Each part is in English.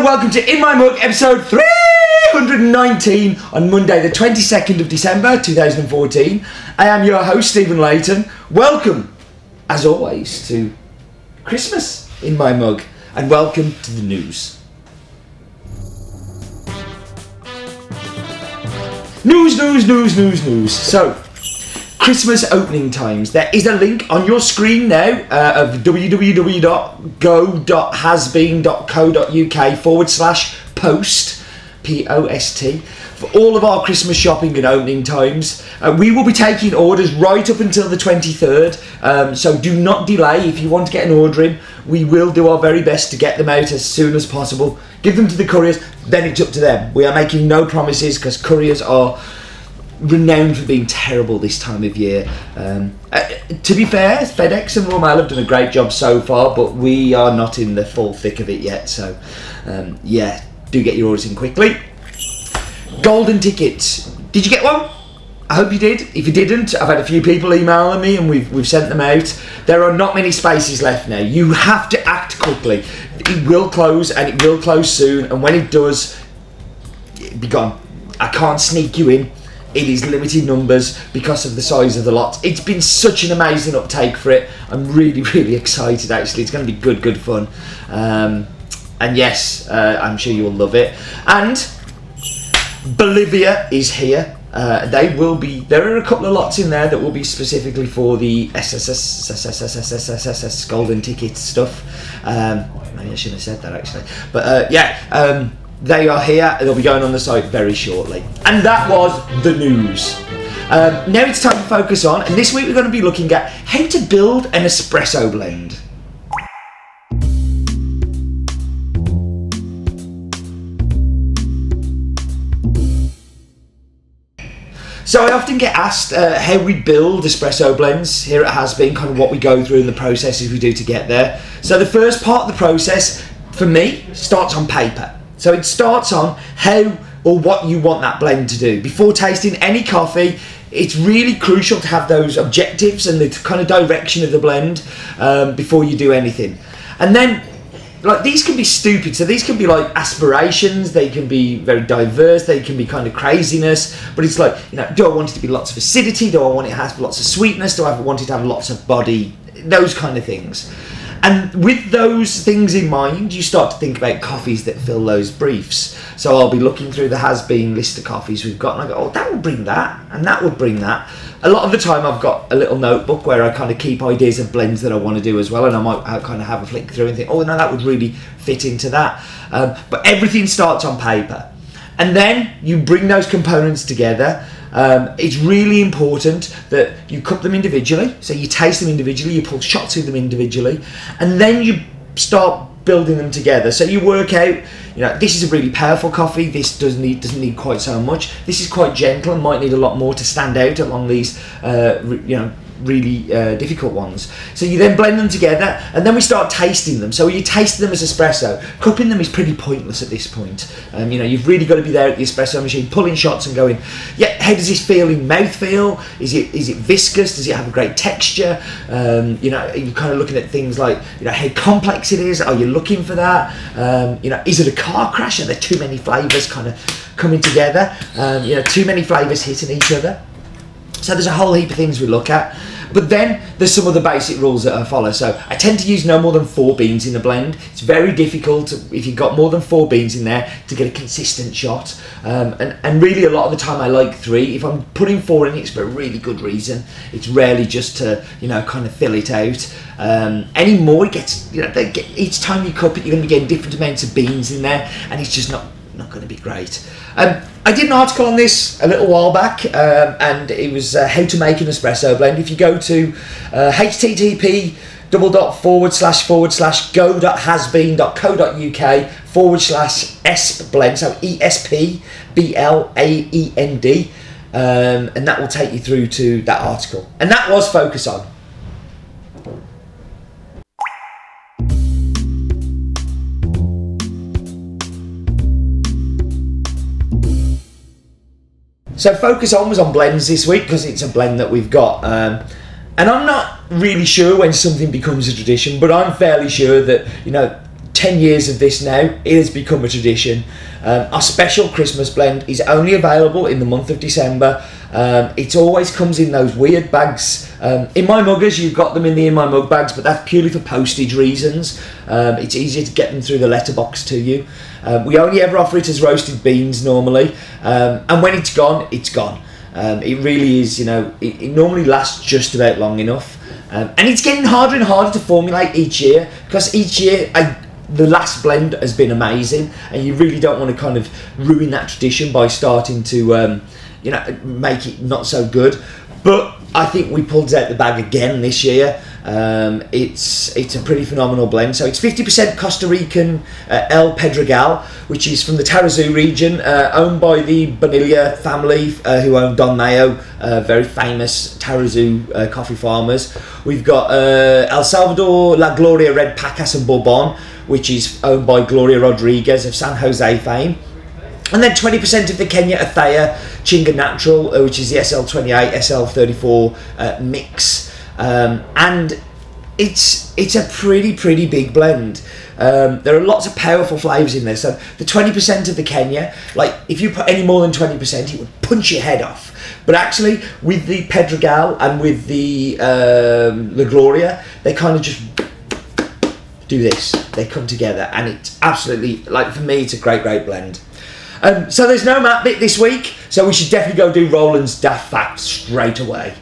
welcome to In My Mug episode 319 on Monday the 22nd of December 2014. I am your host Stephen Layton. Welcome, as always, to Christmas in My Mug and welcome to the news. News. So, Christmas opening times. There is a link on your screen now of www.go.hasbeen.co.uk/post, P-O-S-T, for all of our Christmas shopping and opening times. We will be taking orders right up until the 23rd, so do not delay. If you want to get an order in, we will do our very best to get them out as soon as possible. Give them to the couriers, then it's up to them. We are making no promises because couriers are renowned for being terrible this time of year. To be fair, FedEx and Royal Mail have done a great job so far, but we are not in the full thick of it yet, so yeah, do get your orders in quickly. Golden tickets. Did you get one? I hope you did. If you didn't, I've had a few people emailing me and we've sent them out. There are not many spaces left now. You have to act quickly. It will close and it will close soon, and when it does, it'll be gone. I can't sneak you in. It is limited numbers because of the size of the lot. It's been such an amazing uptake for it. I'm really excited actually. It's going to be good fun. And yes, I'm sure you'll love it. And Bolivia is here. They will be. There are a couple of lots in there that will be specifically for the SSS golden ticket stuff. Maybe I shouldn't have said that actually. But yeah. They are here. They'll be going on the site very shortly. And that was the news. Now it's time to focus on, and this week we're going to be looking at how to build an espresso blend. So I often get asked how we build espresso blends here at Has Been, kind of what we go through and the processes we do to get there. So the first part of the process, for me, starts on paper. So it starts on how or what you want that blend to do. Before tasting any coffee, it's really crucial to have those objectives and the kind of direction of the blend before you do anything. And then, like, these can be stupid. So these can be like aspirations, they can be very diverse, they can be kind of craziness, but it's like, you know, do I want it to be lots of acidity? Do I want it to have lots of sweetness? Do I want it to have lots of body? Those kind of things. And with those things in mind, you start to think about coffees that fill those briefs. So I'll be looking through the Has Been list of coffees we've got, and I go, oh, that would bring that, and that would bring that. A lot of the time I've got a little notebook where I kind of keep ideas of blends that I want to do as well, and I might kind of have a flick through and think, oh, no, that would really fit into that. But everything starts on paper. And then you bring those components together. It's really important that you cook them individually, so you taste them individually, you pull shots of them individually, and then you start building them together. So you work out, you know, this is a really powerful coffee, this doesn't need quite so much, this is quite gentle and might need a lot more to stand out along these you know, really difficult ones. So you then blend them together, and then we start tasting them. So you taste them as espresso. Cupping them is pretty pointless at this point. You know, you've really got to be there at the espresso machine, pulling shots and going, yeah, how does this feel in mouthfeel? Is it viscous? Does it have a great texture? You know, you're kind of looking at things like, you know, how complex it is. Are you looking for that? You know, is it a car crash? Are there too many flavours kind of coming together? You know, too many flavours hitting each other. So there's a whole heap of things we look at. But then there's some of the basic rules that I follow. So I tend to use no more than 4 beans in the blend. It's very difficult, if you've got more than 4 beans in there, to get a consistent shot. And really a lot of the time I like 3. If I'm putting 4 in, it's for a really good reason. It's rarely just to, you know, kind of fill it out. Any more, it gets, you know, each time you cup it, you're going to be getting different amounts of beans in there, and it's just not going to be great. I did an article on this a little while back, and it was how to make an espresso blend. If you go to http://go.hasbeen.co.uk/esp-blend, so ESP-BLAEND, and that will take you through to that article. And that was Focus On. So Focus On was on blends this week because it's a blend that we've got. And I'm not really sure when something becomes a tradition, but I'm fairly sure that, you know, 10 years of this now, it has become a tradition. Our special Christmas blend is only available in the month of December. It always comes in those weird bags. In my muggers, you've got them in the In My Mug bags, but that's purely for postage reasons. It's easier to get them through the letterbox to you. We only ever offer it as roasted beans normally, and when it's gone, it's gone. It really is, you know, it normally lasts just about long enough. And it's getting harder and harder to formulate each year, because each year the last blend has been amazing, and you really don't want to kind of ruin that tradition by starting to you know, make it not so good. But I think we pulled out the bag again this year. It's a pretty phenomenal blend. So it's 50% Costa Rican El Pedregal, which is from the Tarrazú region, owned by the Bonilla family, who own Don Mayo, very famous Tarrazú coffee farmers. We've got El Salvador La Gloria Red Pacas and Bourbon, which is owned by Gloria Rodriguez of San Jose fame. And then 20% of the Kenya Athea Chinga Natural, which is the SL28, SL34 mix. And it's a pretty big blend. There are lots of powerful flavours in there. So the 20% of the Kenya, like if you put any more than 20%, it would punch your head off. But actually, with the Pedregal and with the La Gloria, they kind of just do this. They come together, and it's absolutely, like, for me, it's a great blend. So there's no Matt bit this week, so we should definitely go do Roland's Daft Facts straight away.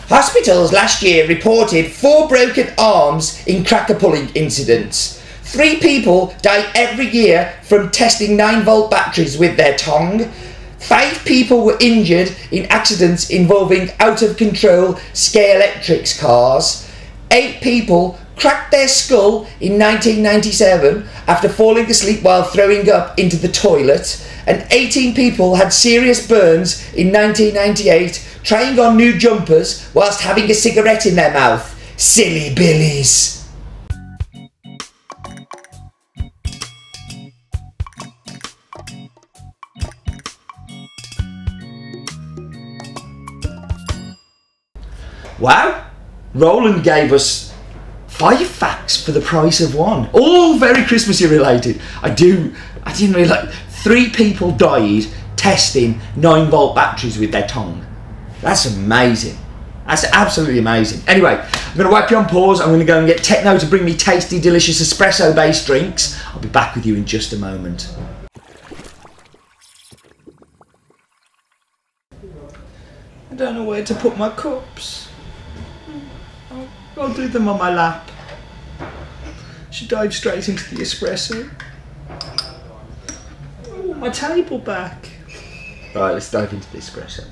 Hospitals last year reported 4 broken arms in cracker pulling incidents. 3 people die every year from testing 9-volt batteries with their tongue. 5 people were injured in accidents involving out-of-control Scalextric cars. 8 people cracked their skull in 1997 after falling asleep while throwing up into the toilet. And 18 people had serious burns in 1998 trying on new jumpers whilst having a cigarette in their mouth. Silly billies. Wow, Roland gave us 5 facts for the price of 1. All very Christmassy related. I didn't realise 3 people died testing 9-volt batteries with their tongue. That's amazing. That's absolutely amazing. Anyway, I'm going to wipe you on pause. I'm going to go and get Techno to bring me tasty, delicious espresso-based drinks. I'll be back with you in just a moment. I don't know where to put my cups. I'll do them on my lap. Should dive straight into the espresso. Oh, my table back. Right, let's dive into the espresso.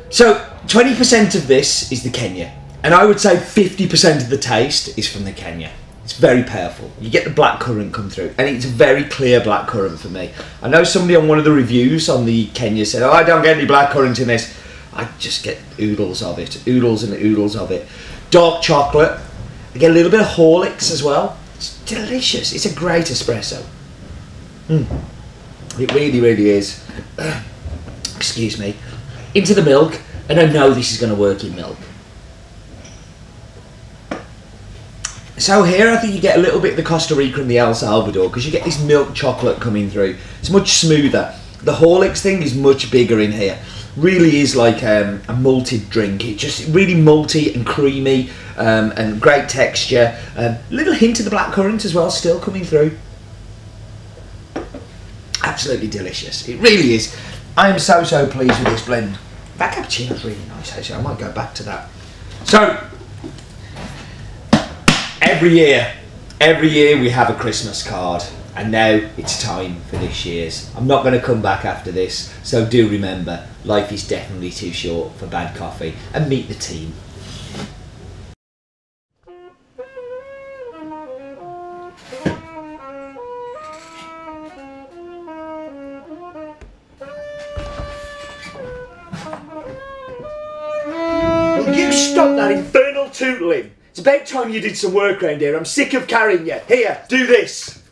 So 20% of this is the Kenya, and I would say 50% of the taste is from the Kenya. It's very powerful. You get the blackcurrant come through, and it's a very clear blackcurrant for me. I know somebody on one of the reviews on the Kenya said, "Oh, I don't get any blackcurrant in this." I just get oodles of it, oodles and oodles of it. Dark chocolate. I get a little bit of Horlicks as well. It's delicious. It's a great espresso. It really is. Excuse me. Into the milk, and I know this is going to work in milk. So here I think you get a little bit of the Costa Rica and the El Salvador, because you get this milk chocolate coming through. It's much smoother. The Horlicks thing is much bigger in here. Really is like a malted drink. It's just really malty and creamy, and great texture. Little hint of the blackcurrant as well, still coming through. Absolutely delicious. It really is. I am so pleased with this blend. That cappuccino's really nice, actually. I might go back to that. So, every year we have a Christmas card, and now it's time for this year's. I'm not going to come back after this, so do remember, life is definitely too short for bad coffee, and meet the team. Will you stop that infernal tootling? It's about time you did some work around here. I'm sick of carrying you. Here, do this.